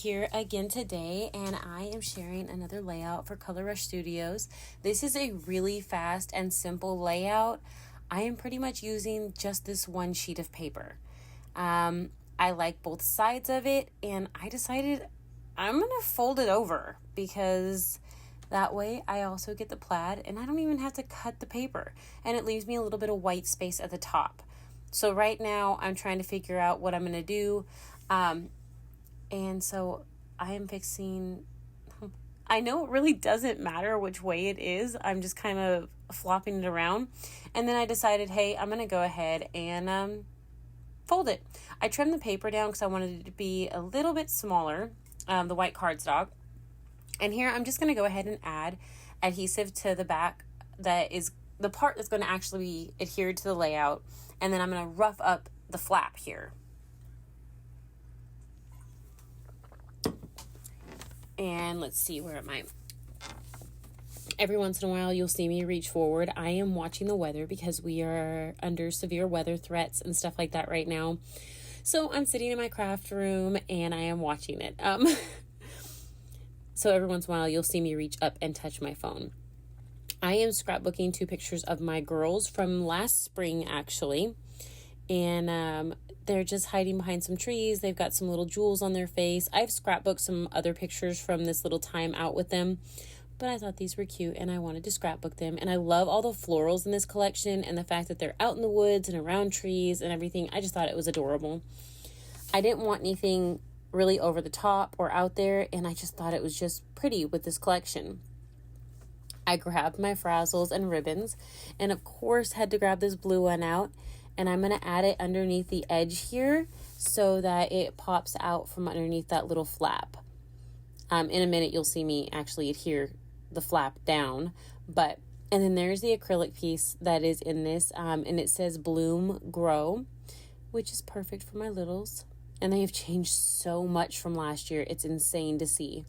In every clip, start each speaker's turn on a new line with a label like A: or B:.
A: here again today, and I am sharing another layout for Color Rush Studios. This is a really fast and simple layout. I am pretty much using just this one sheet of paper. I like both sides of it, and I decided I'm going to fold it over because that way I also get the plaid and I don't even have to cut the paper, and it leaves me a little bit of white space at the top. So right now I'm trying to figure out what I'm going to do. And so I am fixing, I know it really doesn't matter which way it is. I'm just kind of flopping it around. And then I decided, hey, I'm going to go ahead and fold it. I trimmed the paper down because I wanted it to be a little bit smaller, the white cardstock. And here I'm just going to go ahead and add adhesive to the back that is the part that's going to actually be adhered to the layout. And then I'm going to rough up the flap here. And let's see, where am I? Every once in a while, you'll see me reach forward. I am watching the weather because we are under severe weather threats and stuff like that right now. So I'm sitting in my craft room and I am watching it. So every once in a while, you'll see me reach up and touch my phone. I am scrapbooking 2 pictures of my girls from last spring, actually. And they're just hiding behind some trees. They've got some little jewels on their face. I've scrapbooked some other pictures from this little time out with them, but I thought these were cute and I wanted to scrapbook them. And I love all the florals in this collection and the fact that they're out in the woods and around trees and everything. I just thought it was adorable. I didn't want anything really over the top or out there, and I just thought it was just pretty with this collection. I grabbed my frazzles and ribbons, and of course had to grab this blue one out. And I'm going to add it underneath the edge here so that it pops out from underneath that little flap. In a minute, you'll see me actually adhere the flap down. And then there's the acrylic piece that is in this. And it says Bloom Grow, which is perfect for my littles. And they have changed so much from last year. It's insane to see.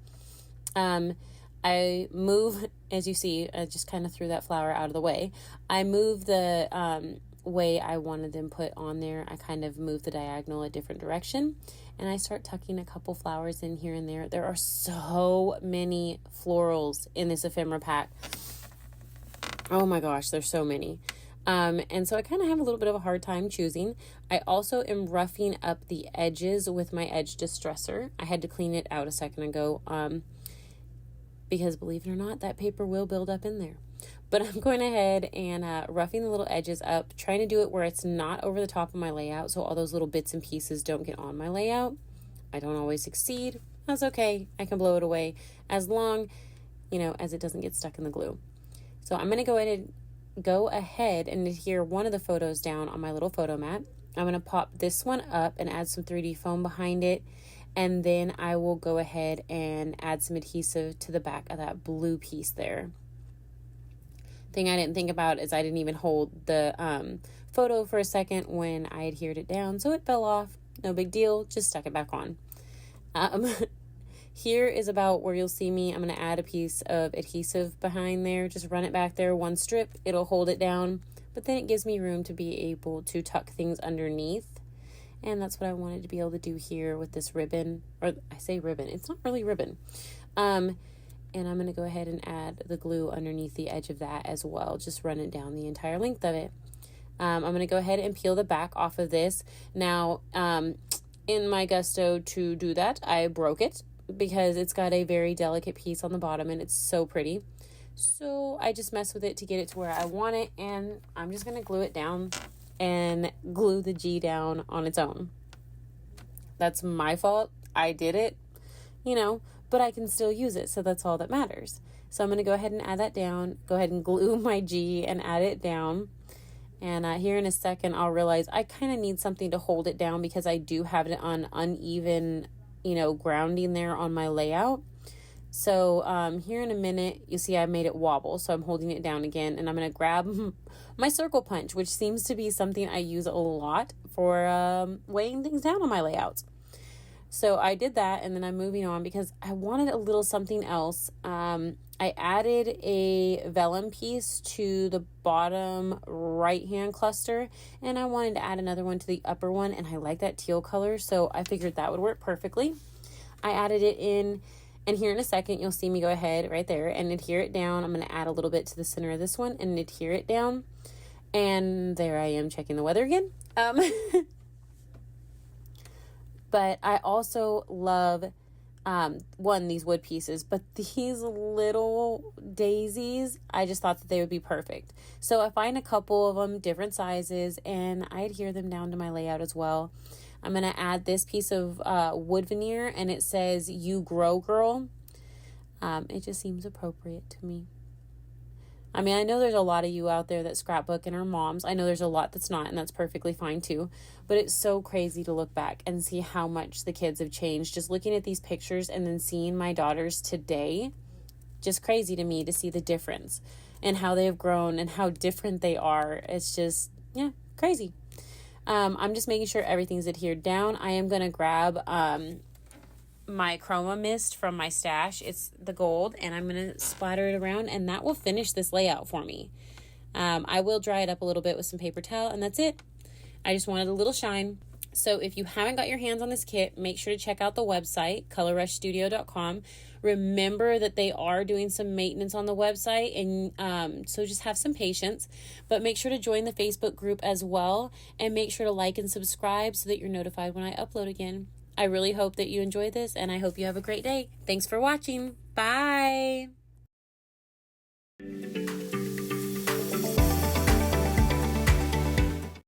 A: I move, as you see, I just kind of threw that flower out of the way. I move the way I wanted them put on there. I kind of move the diagonal a different direction, and I start tucking a couple flowers in here and there. There are so many florals in this ephemera pack. Oh my gosh, there's so many. And so I kind of have a little bit of a hard time choosing. I also am roughing up the edges with my edge distresser. I had to clean it out a second ago, because believe it or not, that paper will build up in there. But I'm going ahead and roughing the little edges up, trying to do it where it's not over the top of my layout, so all those little bits and pieces don't get on my layout. I don't always succeed. That's okay. I can blow it away as long, as it doesn't get stuck in the glue. So I'm going to go ahead and adhere one of the photos down on my little photo mat. I'm going to pop this one up and add some 3D foam behind it. And then I will go ahead and add some adhesive to the back of that blue piece there. Thing I didn't think about is I didn't even hold the photo for a second when I adhered it down, so it fell off. No big deal, just stuck it back on. Here is about where you'll see me. I'm going to add a piece of adhesive behind there. Just run it back there, one strip. It'll hold it down, but then it gives me room to be able to tuck things underneath. And that's what I wanted to be able to do here with this ribbon. Or I say ribbon, it's not really ribbon. And I'm going to go ahead and add the glue underneath the edge of that as well. Just run it down the entire length of it. I'm going to go ahead and peel the back off of this. Now, in my gusto to do that, I broke it because it's got a very delicate piece on the bottom and it's so pretty. So I just mess with it to get it to where I want it. And I'm just going to glue it down and glue the G down on its own. That's my fault. I did it, but I can still use it, so that's all that matters. So I'm going to go ahead and add that down, go ahead and glue my G and add it down. And here in a second, I'll realize I kind of need something to hold it down because I do have it on uneven, grounding there on my layout. So here in a minute, you see I made it wobble, so I'm holding it down again, and I'm going to grab my circle punch, which seems to be something I use a lot for weighing things down on my layouts. So I did that, and then I'm moving on because I wanted a little something else. I added a vellum piece to the bottom right-hand cluster, and I wanted to add another one to the upper one, and I like that teal color, so I figured that would work perfectly. I added it in, and here in a second, you'll see me go ahead right there and adhere it down. I'm going to add a little bit to the center of this one and adhere it down. And there I am checking the weather again. But I also love, these wood pieces, but these little daisies, I just thought that they would be perfect. So I find a couple of them, different sizes, and I adhere them down to my layout as well. I'm going to add this piece of wood veneer, and it says, "You grow, girl." It just seems appropriate to me. I mean, I know there's a lot of you out there that scrapbook and are moms. I know there's a lot that's not, and that's perfectly fine too. But it's so crazy to look back and see how much the kids have changed. Just looking at these pictures and then seeing my daughters today, just crazy to me to see the difference and how they have grown and how different they are. It's just, yeah, crazy. I'm just making sure everything's adhered down. I am going to grab my chroma mist from my stash. It's the gold, and I'm going to splatter it around, and that will finish this layout for me. I will dry it up a little bit with some paper towel, and that's it. I just wanted a little shine. So if you haven't got your hands on this kit, make sure to check out the website, colorrushstudio.com. Remember that they are doing some maintenance on the website, and so just have some patience. But make sure to join the Facebook group as well, and make sure to like and subscribe so that you're notified when I upload again. I really hope that you enjoy this, and I hope you have a great day. Thanks for watching. Bye.